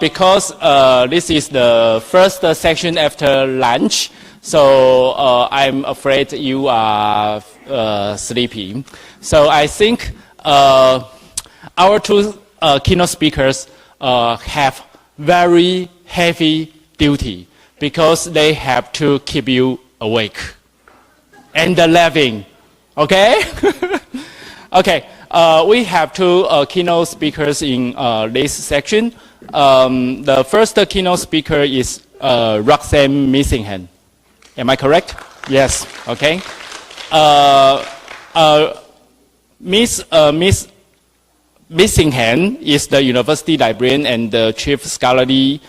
Because this is the first section after lunch, so I'm afraid you are sleepy. So I think our two keynote speakers have very heavy duty because they have to keep you awake and laughing. Okay? Okay. We have two keynote speakers in this section. The first keynote speaker is Roxanne Missingham. Am I correct? Yes. Okay. Miss Missingham is the university librarian and the chief scholarly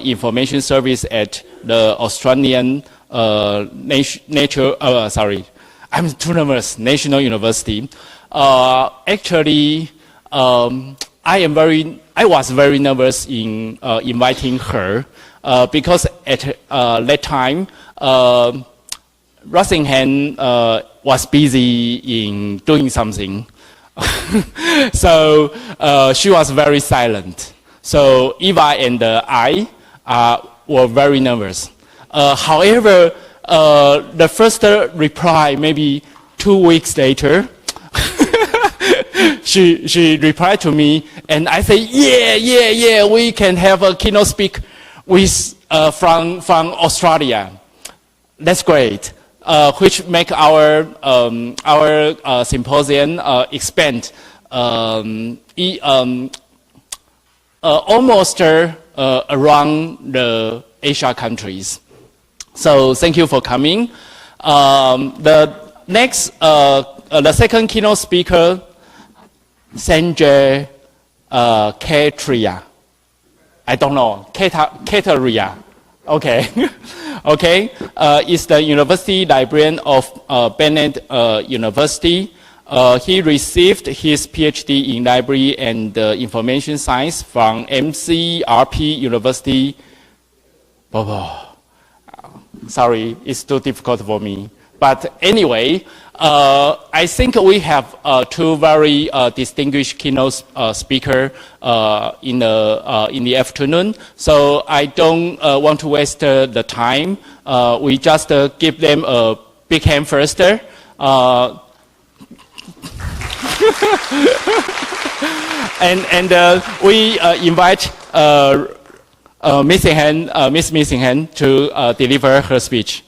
information service at the Australian National University. Actually, I was very nervous in inviting her because at that time, Roxanne was busy in doing something. So she was very silent. So Eva and I were very nervous. However, the first reply, maybe 2 weeks later, she replied to me, and I say, yeah, we can have a keynote speak with from Australia. That's great. Which make our symposium expand almost around the Asia countries. So thank you for coming. The second keynote speaker, Sanjay Katria. I don't know, Kataria. Okay. Okay. Is the university librarian of Bennett University. He received his PhD in library and information science from MCRP University. Sorry, it's too difficult for me. But anyway, I think we have two very distinguished keynote speakers in the afternoon. So I don't want to waste the time. We just give them a big hand first. and we invite Miss Missingham to deliver her speech.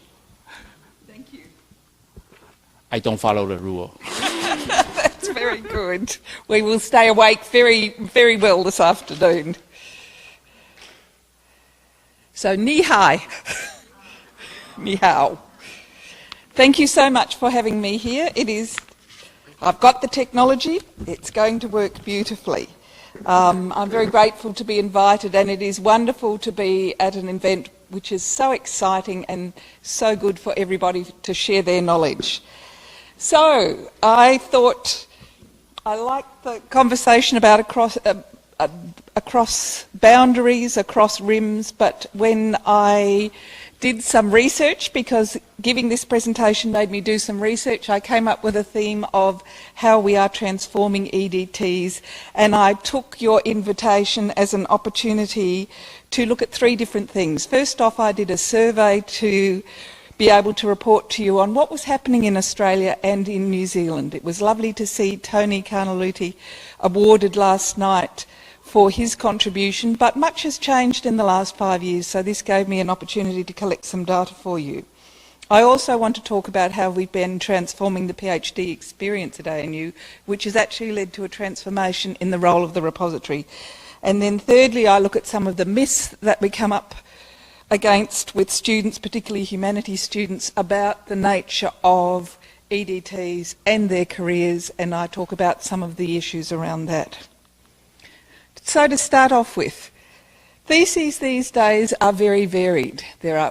I don't follow the rule. That's very good. We will stay awake very, very well this afternoon. So, ni hai. Ni hao. Thank you so much for having me here. I've got the technology. It's going to work beautifully. I'm very grateful to be invited, and it is wonderful to be at an event which is so exciting and so good for everybody to share their knowledge. So, I thought I liked the conversation about across boundaries, across rims, but when I did some research, because giving this presentation made me do some research, I came up with a theme of how we are transforming ETDs, and I took your invitation as an opportunity to look at three different things. First off, I did a survey to be able to report to you on what was happening in Australia and in New Zealand. It was lovely to see Tony Carnaluti awarded last night for his contribution, but much has changed in the last 5 years, so this gave me an opportunity to collect some data for you. I also want to talk about how we've been transforming the PhD experience at ANU, which has actually led to a transformation in the role of the repository. And then thirdly, I look at some of the myths that we come up against with students, particularly humanities students, about the nature of ETDs and their careers, and I talk about some of the issues around that. So to start off with, theses these days are very varied.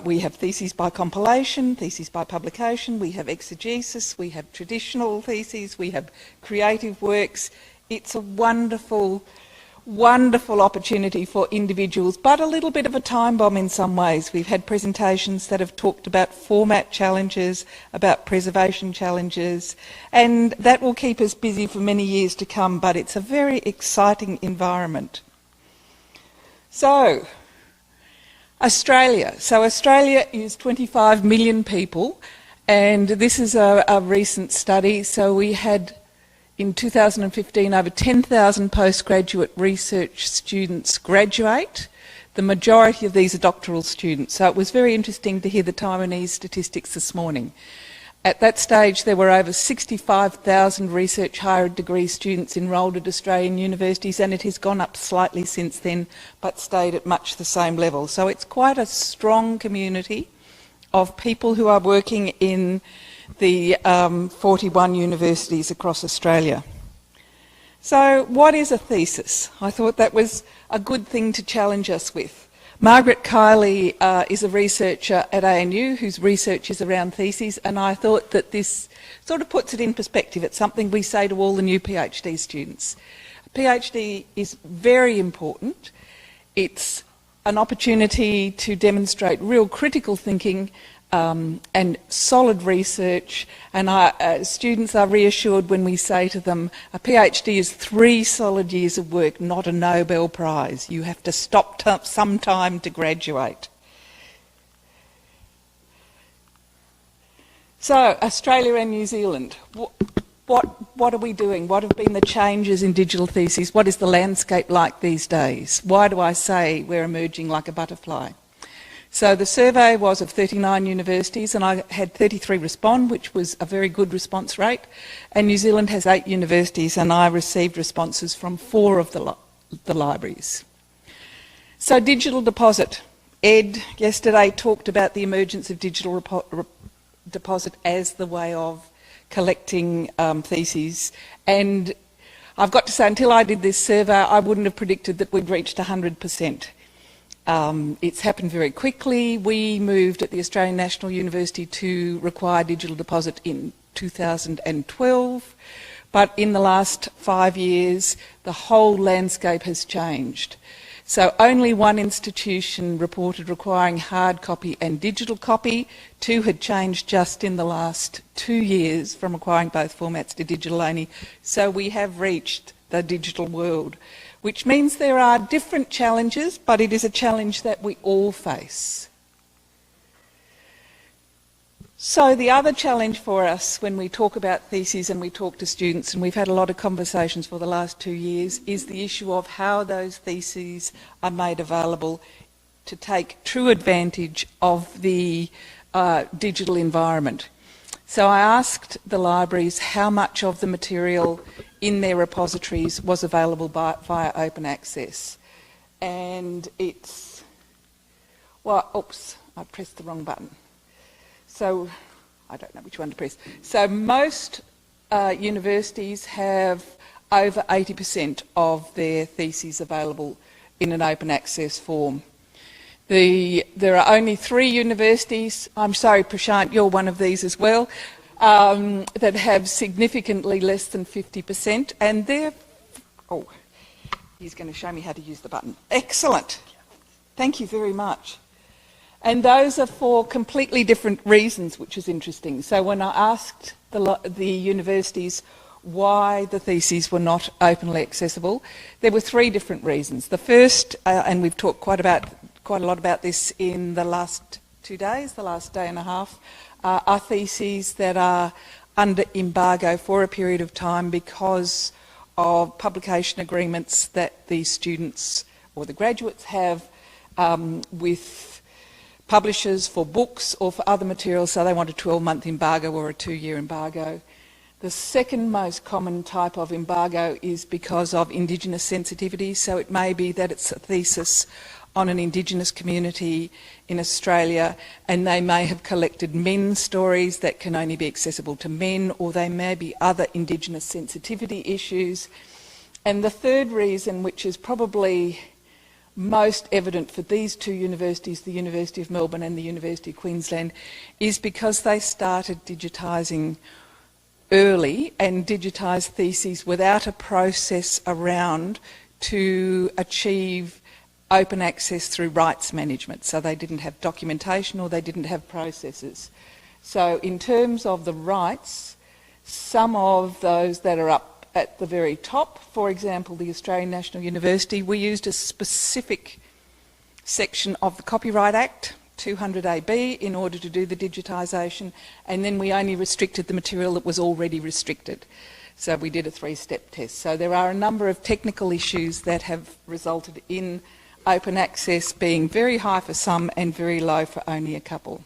We have theses by compilation, theses by publication, we have exegesis, we have traditional theses, we have creative works. It's a wonderful opportunity for individuals, but a little bit of a time bomb in some ways. We've had presentations that have talked about format challenges, about preservation challenges, and that will keep us busy for many years to come, but it's a very exciting environment. So, Australia. So Australia is 25 million people, and this is a recent study. So we had, in 2015, over 10,000 postgraduate research students graduate. The majority of these are doctoral students. So it was very interesting to hear the Taiwanese statistics this morning. At that stage, there were over 65,000 research higher degree students enrolled at Australian universities, and it has gone up slightly since then, but stayed at much the same level. So it's quite a strong community of people who are working in the 41 universities across Australia. So what is a thesis? I thought that was a good thing to challenge us with. Margaret Kiley is a researcher at ANU whose research is around theses, and I thought that this sort of puts it in perspective. It's something we say to all the new PhD students. A PhD is very important. It's an opportunity to demonstrate real critical thinking and solid research, and students are reassured when we say to them, a PhD is 3 solid years of work, not a Nobel Prize. You have to stop some time to graduate. So, Australia and New Zealand, what are we doing? What have been the changes in digital theses? What is the landscape like these days? Why do I say we're emerging like a butterfly? So the survey was of 39 universities, and I had 33 respond, which was a very good response rate. And New Zealand has 8 universities, and I received responses from 4 of the libraries. So digital deposit. Ed yesterday talked about the emergence of digital deposit as the way of collecting theses. And I've got to say, until I did this survey, I wouldn't have predicted that we'd reached 100%. It's happened very quickly. We moved at the Australian National University to require digital deposit in 2012, but in the last 5 years the whole landscape has changed. So only one institution reported requiring hard copy and digital copy. 2 had changed just in the last 2 years from requiring both formats to digital only. So we have reached the digital world, which means there are different challenges, but it is a challenge that we all face. So the other challenge for us when we talk about theses and we talk to students, and we've had a lot of conversations for the last 2 years, is the issue of how those theses are made available to take true advantage of the digital environment. So I asked the libraries how much of the material in their repositories was available via open access. And it's, well, oops, I pressed the wrong button. So I don't know which one to press. So most universities have over 80% of their theses available in an open access form. There are only 3 universities, I'm sorry Prashant, you're one of these as well, that have significantly less than 50%, and they're, oh, he's going to show me how to use the button. Excellent. Thank you very much. And those are for completely different reasons, which is interesting. So when I asked the universities why the theses were not openly accessible, there were 3 different reasons. The first, and we've talked quite a lot about this in the last 2 days, the last day and a half, are theses that are under embargo for a period of time because of publication agreements that the students or the graduates have with publishers for books or for other materials, so they want a 12-month embargo or a 2-year embargo. The second most common type of embargo is because of Indigenous sensitivity, so it may be that it's a thesis on an Indigenous community in Australia, and they may have collected men's stories that can only be accessible to men, or they may be other Indigenous sensitivity issues. And the third reason, which is probably most evident for these 2 universities, the University of Melbourne and the University of Queensland, is because they started digitising early and digitised theses without a process around to achieve open access through rights management. So they didn't have documentation or they didn't have processes. So in terms of the rights, some of those that are up at the very top, for example, the Australian National University, we used a specific section of the Copyright Act, 200AB, in order to do the digitisation, and then we only restricted the material that was already restricted. So we did a 3-step test. So there are a number of technical issues that have resulted in open access being very high for some and very low for only a couple.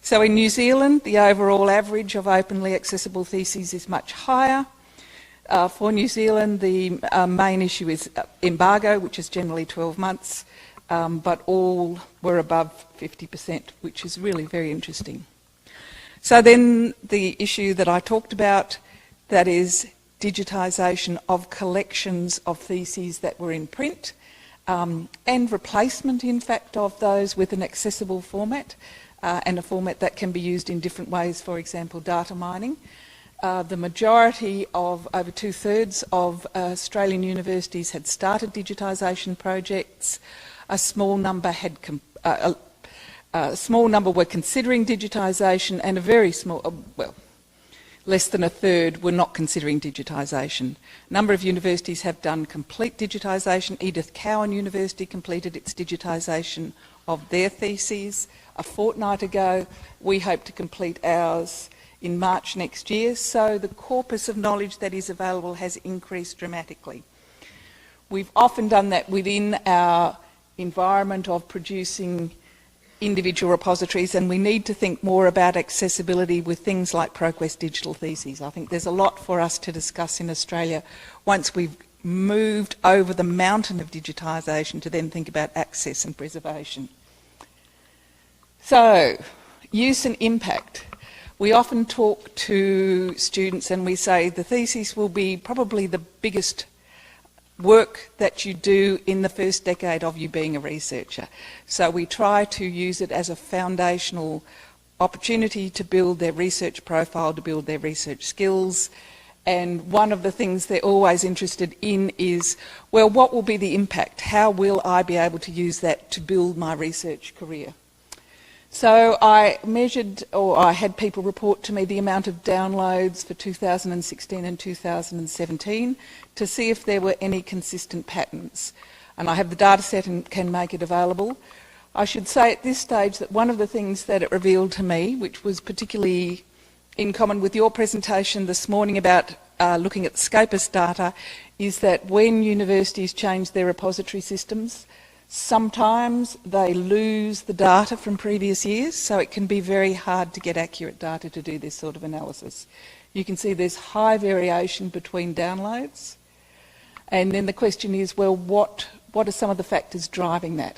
So in New Zealand, the overall average of openly accessible theses is much higher. For New Zealand, the main issue is embargo, which is generally 12 months, but all were above 50%, which is really very interesting. So then the issue that I talked about, that is digitisation of collections of theses that were in print, and replacement, in fact, of those with an accessible format, and a format that can be used in different ways, for example, data mining. The majority of, over 2/3 of Australian universities had started digitisation projects. A small number were considering digitisation, and a very small, well, less than 1/3 were not considering digitisation. A number of universities have done complete digitisation. Edith Cowan University completed its digitisation of their theses a fortnight ago. We hope to complete ours in March next year, so the corpus of knowledge that is available has increased dramatically. We've often done that within our environment of producing individual repositories, and we need to think more about accessibility with things like ProQuest digital theses. I think there's a lot for us to discuss in Australia once we've moved over the mountain of digitisation to then think about access and preservation. So, use and impact. We often talk to students and we say the thesis will be probably the biggest work that you do in the first decade of you being a researcher. So we try to use it as a foundational opportunity to build their research profile, to build their research skills. And one of the things they're always interested in is, well, what will be the impact? How will I be able to use that to build my research career? So I measured, or I had people report to me the amount of downloads for 2016 and 2017 to see if there were any consistent patterns. And I have the data set and can make it available. I should say at this stage that one of the things that it revealed to me, which was particularly in common with your presentation this morning about looking at the Scopus data, is that when universities change their repository systems, sometimes they lose the data from previous years, so it can be very hard to get accurate data to do this sort of analysis. You can see there's high variation between downloads, and then the question is, well, what are some of the factors driving that?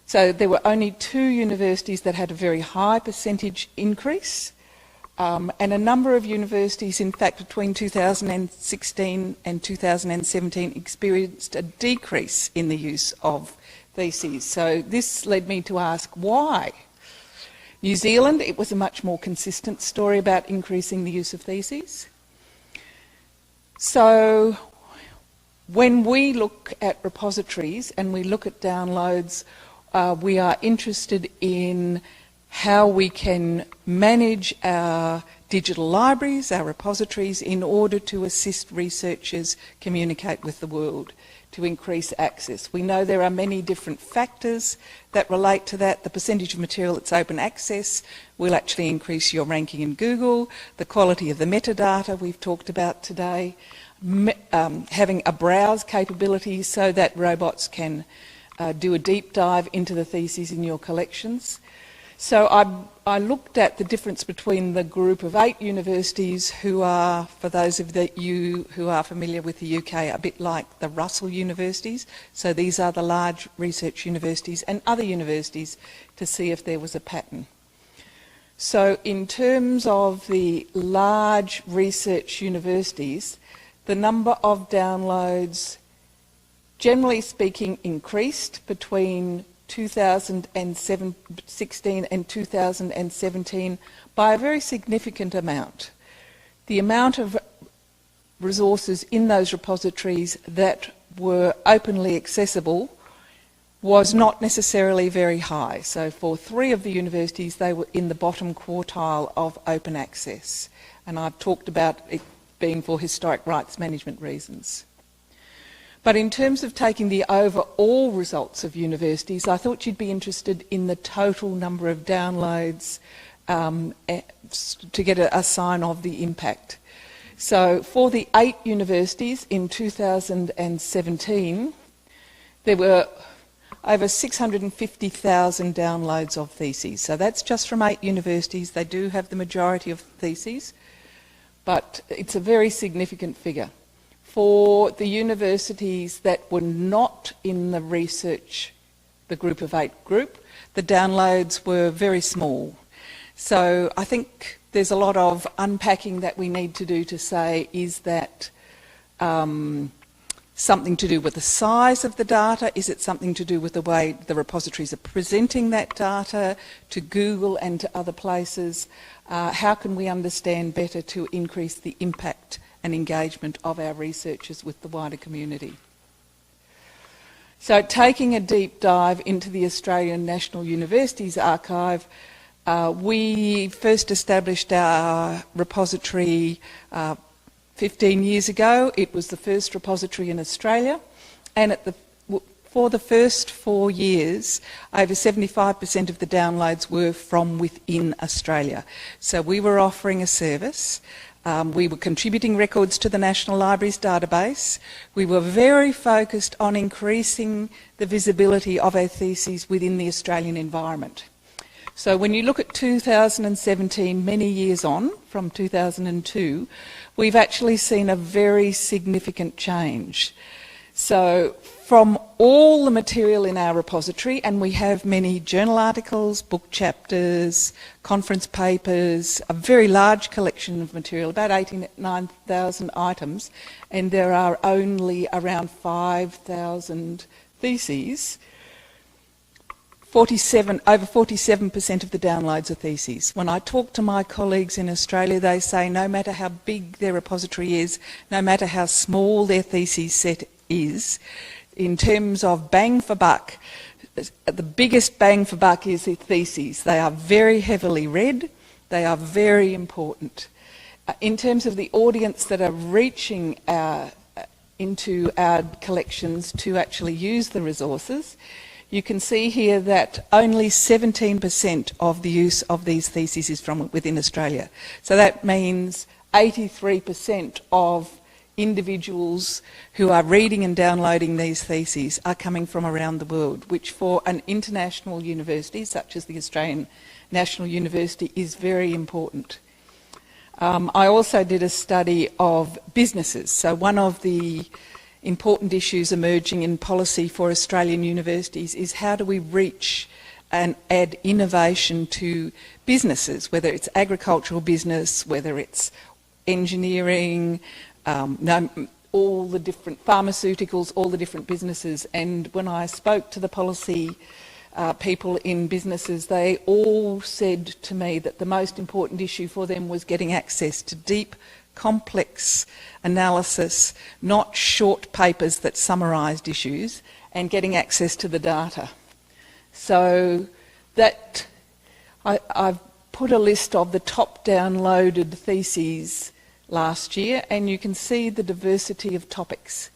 So there were only 2 universities that had a very high percentage increase, and a number of universities, in fact, between 2016 and 2017 experienced a decrease in the use of theses. So this led me to ask why. New Zealand, it was a much more consistent story about increasing the use of theses. So when we look at repositories and we look at downloads, we are interested in how we can manage our digital libraries, our repositories, in order to assist researchers communicate with the world, to increase access. We know there are many different factors that relate to that. The percentage of material that's open access will actually increase your ranking in Google. The quality of the metadata we've talked about today. Having a browse capability so that robots can do a deep dive into the theses in your collections. So I looked at the difference between the group of 8 universities who are, for those of you who are familiar with the UK, a bit like the Russell universities. So these are the large research universities, and other universities, to see if there was a pattern. So in terms of the large research universities, the number of downloads, generally speaking, increased between 2016 and 2017 by a very significant amount. The amount of resources in those repositories that were openly accessible was not necessarily very high. So for 3 of the universities, they were in the bottom quartile of open access. And I've talked about it being for historic rights management reasons. But in terms of taking the overall results of universities, I thought you'd be interested in the total number of downloads to get a sign of the impact. So for the 8 universities in 2017, there were over 650,000 downloads of theses. So that's just from 8 universities. They do have the majority of theses, but it's a very significant figure. For the universities that were not in the research, the group of 8 group, the downloads were very small. So I think there's a lot of unpacking that we need to do to say, is that something to do with the size of the data? Is it something to do with the way the repositories are presenting that data to Google and to other places? How can we understand better to increase the impact and engagement of our researchers with the wider community? So taking a deep dive into the Australian National Universities Archive, we first established our repository 15 years ago. It was the first repository in Australia, and for the first 4 years, over 75% of the downloads were from within Australia. So we were offering a service. We were contributing records to the National Library's database. We were very focused on increasing the visibility of our theses within the Australian environment. So when you look at 2017, many years on, from 2002, we've actually seen a very significant change. So from all the material in our repository, and we have many journal articles, book chapters, conference papers, a very large collection of material, about 89,000 items, and there are only around 5,000 theses. Over 47% of the downloads are theses. When I talk to my colleagues in Australia, they say no matter how big their repository is, no matter how small their theses set is, in terms of bang for buck, the biggest bang for buck is the theses. They are very heavily read, they are very important. In terms of the audience that are reaching into our collections to actually use the resources, you can see here that only 17% of the use of these theses is from within Australia. So that means 83% of individuals who are reading and downloading these theses are coming from around the world, which for an international university such as the Australian National University is very important. I also did a study of businesses. So one of the important issues emerging in policy for Australian universities is how do we reach and add innovation to businesses, whether it's agricultural business, whether it's engineering, all the different pharmaceuticals, all the different businesses. And when I spoke to the policy people in businesses, they all said to me that the most important issue for them was getting access to deep, complex analysis, not short papers that summarised issues, and getting access to the data. So that I've put a list of the top downloaded theses last year, and you can see the diversity of topics.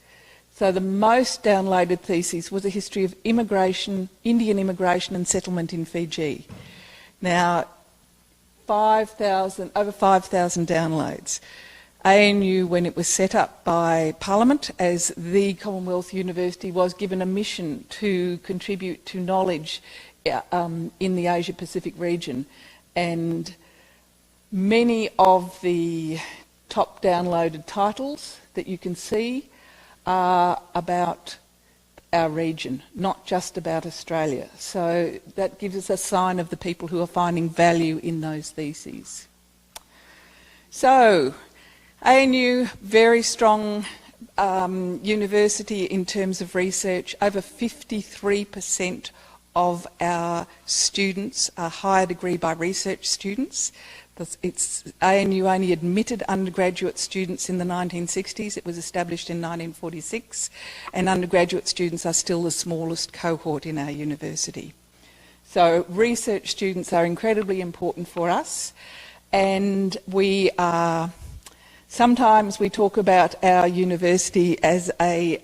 So the most downloaded thesis was a history of immigration, Indian immigration and settlement in Fiji. Now, over 5,000 downloads. ANU, when it was set up by Parliament as the Commonwealth University, was given a mission to contribute to knowledge in the Asia-Pacific region. And many of the top downloaded titles that you can see are about our region, not just about Australia. So that gives us a sign of the people who are finding value in those theses. So, ANU, very strong university in terms of research. Over 53% of our students are higher degree by research students. ANU only admitted undergraduate students in the 1960s. It was established in 1946, and undergraduate students are still the smallest cohort in our university. So research students are incredibly important for us, and we are Sometimes we talk about our university as a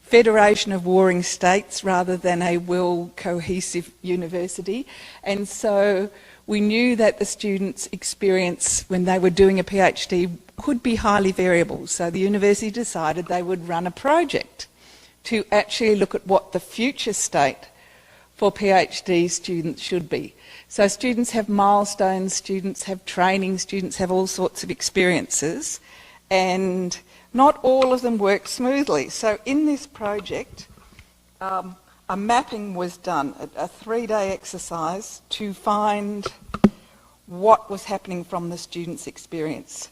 federation of warring states rather than a well-cohesive university. And so we knew that the students' experience when they were doing a PhD could be highly variable. So the university decided they would run a project to actually look at what the future state for PhD students should be. So students have milestones, students have training, students have all sorts of experiences, and not all of them work smoothly. So in this project, a mapping was done, a 3-day exercise to find what was happening from the students' experience.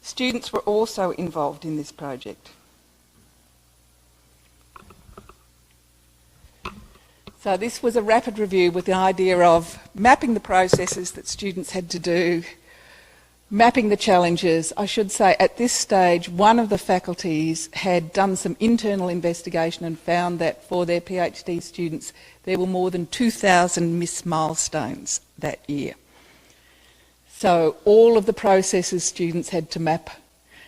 Students were also involved in this project. So this was a rapid review with the idea of mapping the processes that students had to do, mapping the challenges. I should say at this stage one of the faculties had done some internal investigation and found that for their PhD students there were more than 2,000 missed milestones that year. So all of the processes students had to map,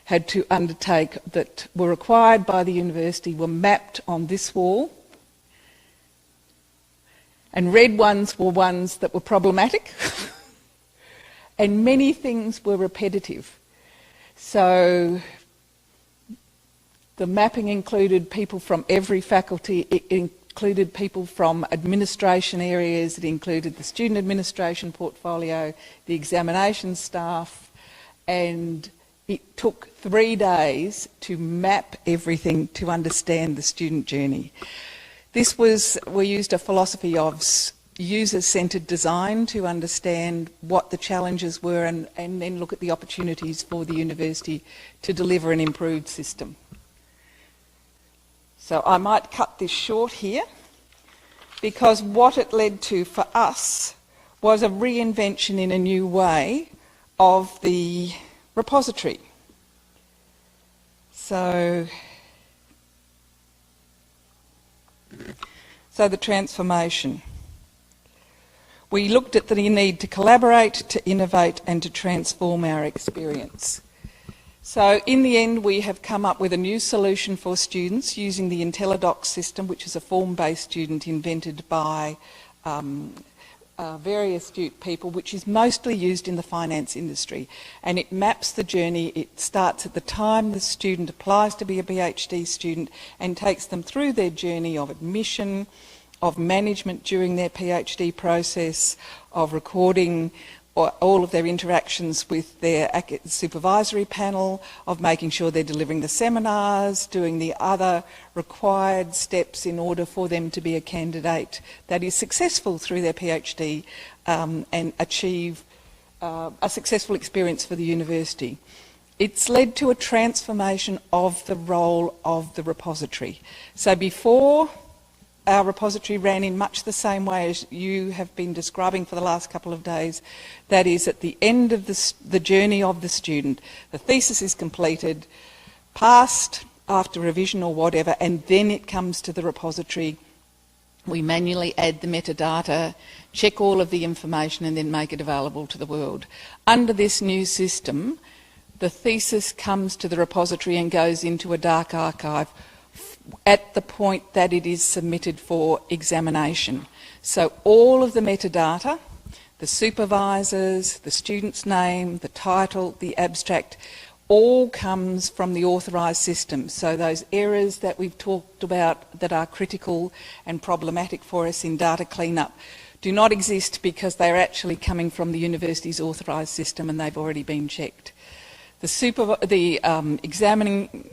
had to undertake that were required by the university were mapped on this wall. And red ones were ones that were problematic and many things were repetitive. So the mapping included people from every faculty, it included people from administration areas, it included the student administration portfolio, the examination staff, and it took 3 days to map everything to understand the student journey. We used a philosophy of user-centred design to understand what the challenges were and then look at the opportunities for the university to deliver an improved system. So I might cut this short here because what it led to for us was a reinvention in a new way of the repository. So the transformation. We looked at the need to collaborate, to innovate and to transform our experience. So in the end we have come up with a new solution for students using the IntelliDocs system, which is a form-based student invented by very astute people, which is mostly used in the finance industry. And it maps the journey. It starts at the time the student applies to be a PhD student and takes them through their journey of admission, of management during their PhD process, of recording all of their interactions with their supervisory panel, of making sure they're delivering the seminars, doing the other required steps in order for them to be a candidate that is successful through their PhD and achieve a successful experience for the university. It's led to a transformation of the role of the repository. So before, our repository ran in much the same way as you have been describing for the last couple of days. That is, at the end of the journey of the student, the thesis is completed, passed after revision or whatever, and then it comes to the repository. We manually add the metadata, check all of the information and then make it available to the world. Under this new system, the thesis comes to the repository and goes into a dark archive at the point that it is submitted for examination. So all of the metadata, the supervisors, the student's name, the title, the abstract, all comes from the authorised system. So those errors that we've talked about that are critical and problematic for us in data cleanup do not exist because they're actually coming from the university's authorised system and they've already been checked. The examining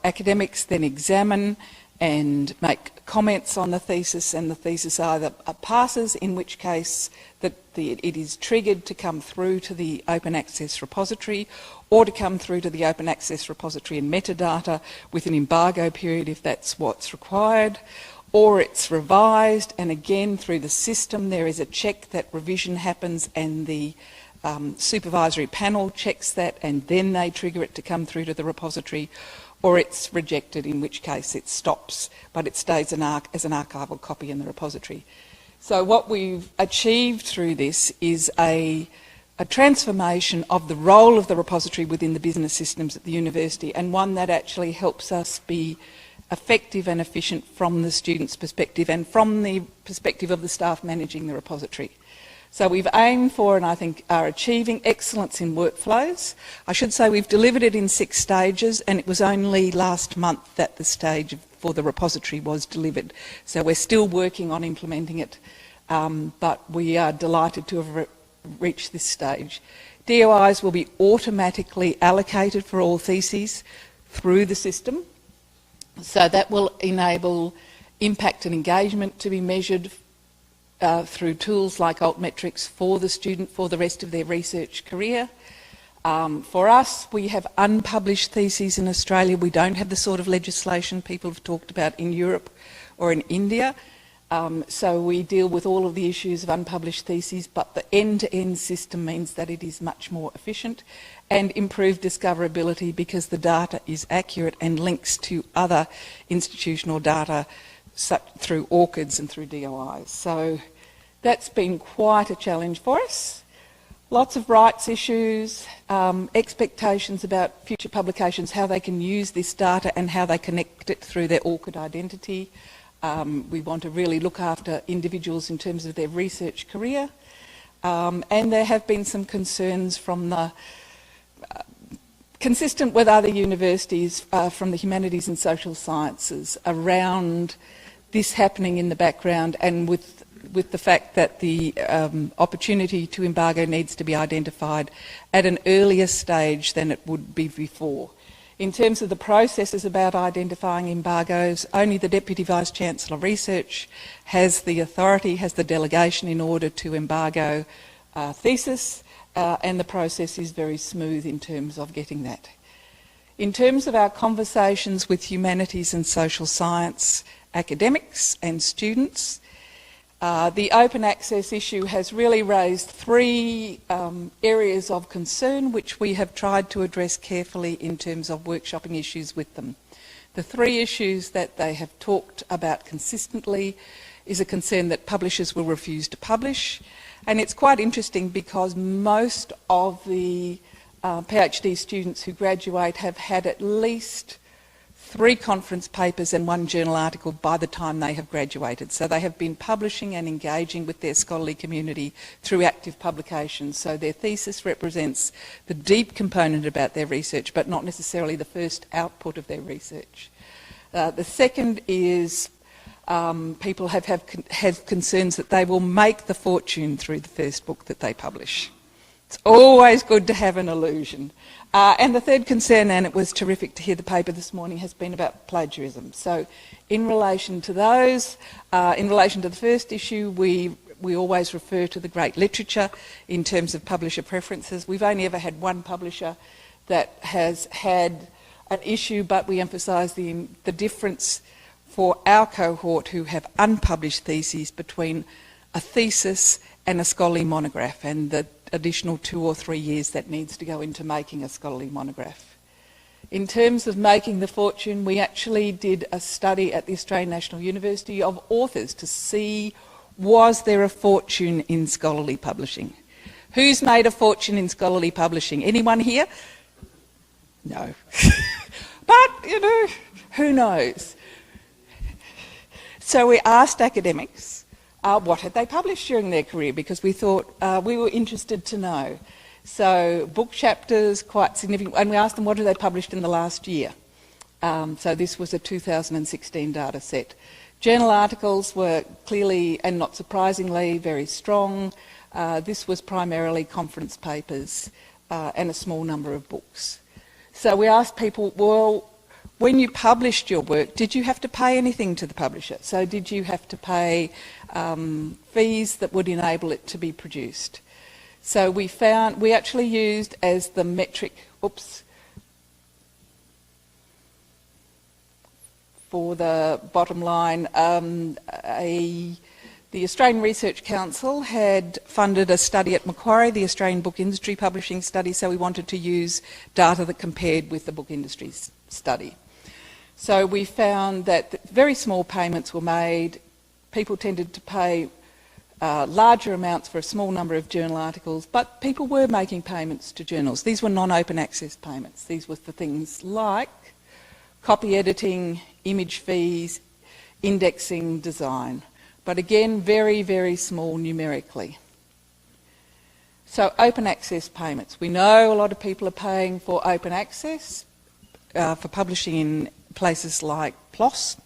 academics then examine and make comments on the thesis, and the thesis either passes, in which case it is triggered to come through to the open access repository, or to come through to the open access repository in metadata with an embargo period if that's what's required, or it's revised and again through the system there is a check that revision happens and the supervisory panel checks that and then they trigger it to come through to the repository, or it's rejected, in which case it stops, but it stays as an archival copy in the repository. So what we've achieved through this is a a transformation of the role of the repository within the business systems at the university, and one that actually helps us be effective and efficient from the student's perspective and from the perspective of the staff managing the repository. So we've aimed for, and I think are achieving, excellence in workflows. I should say we've delivered it in 6 stages, and it was only last month that the stage for the repository was delivered. So we're still working on implementing it, but we are delighted to have reached this stage. DOIs will be automatically allocated for all theses through the system. So that will enable impact and engagement to be measured through tools like altmetrics for the student for the rest of their research career. For us, we have unpublished theses in Australia. We don't have the sort of legislation people have talked about in Europe or in India. So we deal with all of the issues of unpublished theses, but the end-to-end system means that it is much more efficient and improved discoverability because the data is accurate and links to other institutional data through ORCIDs and through DOIs. So that's been quite a challenge for us. Lots of rights issues, expectations about future publications, how they can use this data and how they connect it through their ORCID identity. We want to really look after individuals in terms of their research career. And there have been some concerns from the consistent with other universities from the humanities and social sciences around this happening in the background, and with the fact that the opportunity to embargo needs to be identified at an earlier stage than it would be before. In terms of the processes about identifying embargoes, only the Deputy Vice-Chancellor of Research has the authority, has the delegation in order to embargo Thesis, and the process is very smooth in terms of getting that. In terms of our conversations with humanities and social science academics and students, the open access issue has really raised 3 areas of concern which we have tried to address carefully in terms of workshopping issues with them. The 3 issues that they have talked about consistently is a concern that publishers will refuse to publish, and it's quite interesting because most of the PhD students who graduate have had at least 3 conference papers and 1 journal article by the time they have graduated. So they have been publishing and engaging with their scholarly community through active publications. So their thesis represents the deep component about their research, but not necessarily the first output of their research. The second is people have concerns that they will make the fortune through the first book that they publish. It's always good to have an illusion. And the third concern, and it was terrific to hear the paper this morning, has been about plagiarism. So in relation to those, in relation to the first issue, we always refer to the great literature in terms of publisher preferences. We've only ever had 1 publisher that has had an issue, but we emphasise the difference for our cohort who have unpublished theses between a thesis and a scholarly monograph, and the additional 2 or 3 years that needs to go into making a scholarly monograph. In terms of making the fortune, we actually did a study at the Australian National University of authors to see, was there a fortune in scholarly publishing? Who's made a fortune in scholarly publishing? Anyone here? No. But, you know, who knows? So we asked academics what had they published during their career, because we thought we were interested to know. So book chapters, quite significant, and we asked them what had they published in the last year. So this was a 2016 data set. Journal articles were clearly, and not surprisingly, very strong. This was primarily conference papers and a small number of books. So we asked people, well, when you published your work, did you have to pay anything to the publisher? So did you have to pay fees that would enable it to be produced? So we actually used as the metric, for the bottom line, the Australian Research Council had funded a study at Macquarie, the Australian Book Industry Publishing Study, so we wanted to use data that compared with the book industry study. So we found that very small payments were made. People tended to pay larger amounts for a small number of journal articles, but people were making payments to journals. These were non-open access payments. These were for things like copy editing, image fees, indexing, design. But again, very, very small numerically. So open access payments. We know a lot of people are paying for open access, for publishing in places like PLOS,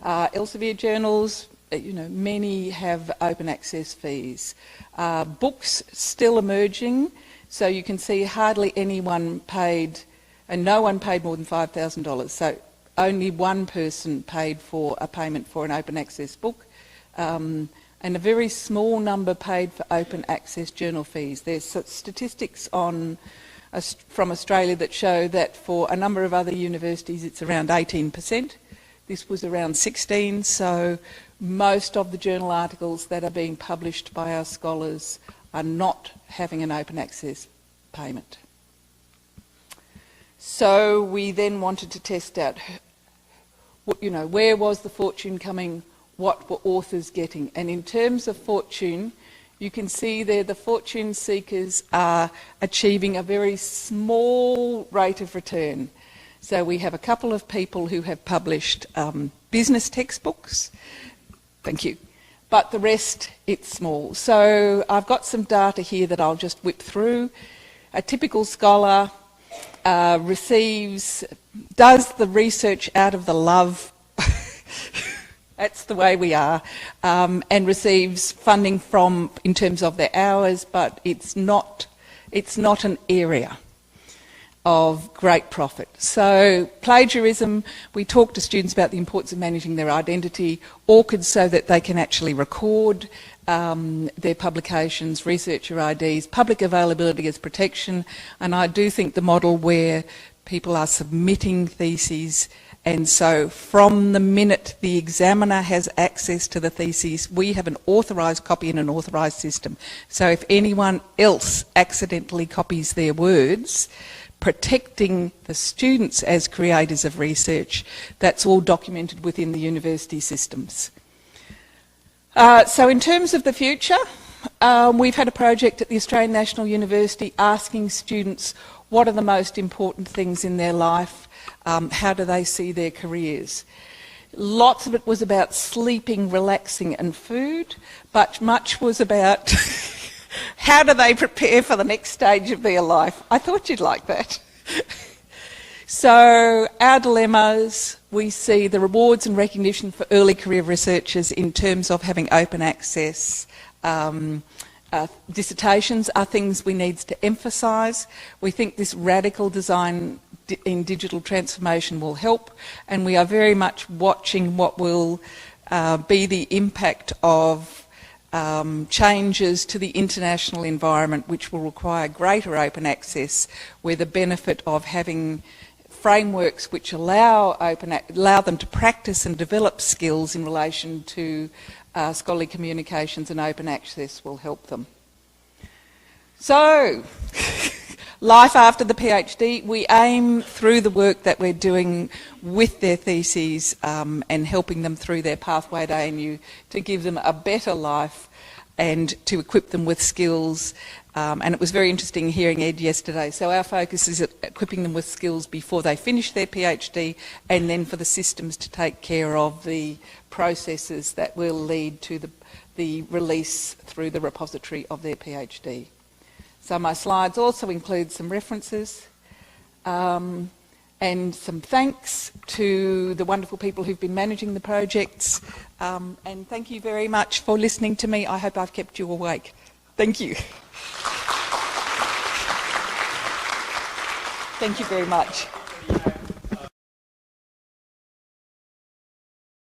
Elsevier journals. You know, many have open access fees. Books still emerging, so you can see hardly anyone paid, and no one paid more than $5,000. So only one person paid for a payment for an open access book, and a very small number paid for open access journal fees. There's statistics from Australia that show that for a number of other universities it's around 18%. This was around 16%, so most of the journal articles that are being published by our scholars are not having an open access payment. So we then wanted to test out, you know, where was the fortune coming, what were authors getting? And in terms of fortune, you can see there the fortune seekers are achieving a very small rate of return. So we have a couple of people who have published business textbooks. Thank you. But the rest, it's small. So I've got some data here that I'll just whip through. A typical scholar does the research out of the love, that's the way we are, and receives funding in terms of their hours, but it's not an area of great profit. So plagiarism, we talk to students about the importance of managing their identity, ORCID so that they can actually record their publications, researcher IDs, public availability as protection, and I do think the model where people are submitting theses, and so from the minute the examiner has access to the theses, we have an authorised copy in an authorised system. So if anyone else accidentally copies their words, protecting the students as creators of research, that's all documented within the university systems. So in terms of the future, we've had a project at the Australian National University asking students what are the most important things in their life, how do they see their careers. Lots of it was about sleeping, relaxing and food, but much was about how do they prepare for the next stage of their life? I thought you'd like that. So our dilemmas, we see the rewards and recognition for early career researchers in terms of having open access. Dissertations are things we need to emphasise. We think this radical design in digital transformation will help, and we are very much watching what will be the impact of changes to the international environment, which will require greater open access, where the benefit of having frameworks which allow them to practice and develop skills in relation to scholarly communications and open access will help them. So, life after the PhD, we aim through the work that we're doing with their theses and helping them through their pathway to ANU to give them a better life and to equip them with skills. And it was very interesting hearing Ed yesterday. So our focus is at equipping them with skills before they finish their PhD, and then for the systems to take care of the processes that will lead to the release through the repository of their PhD. So my slides also include some references and some thanks to the wonderful people who've been managing the projects. And thank you very much for listening to me. I hope I've kept you awake. Thank you. Thank you very much.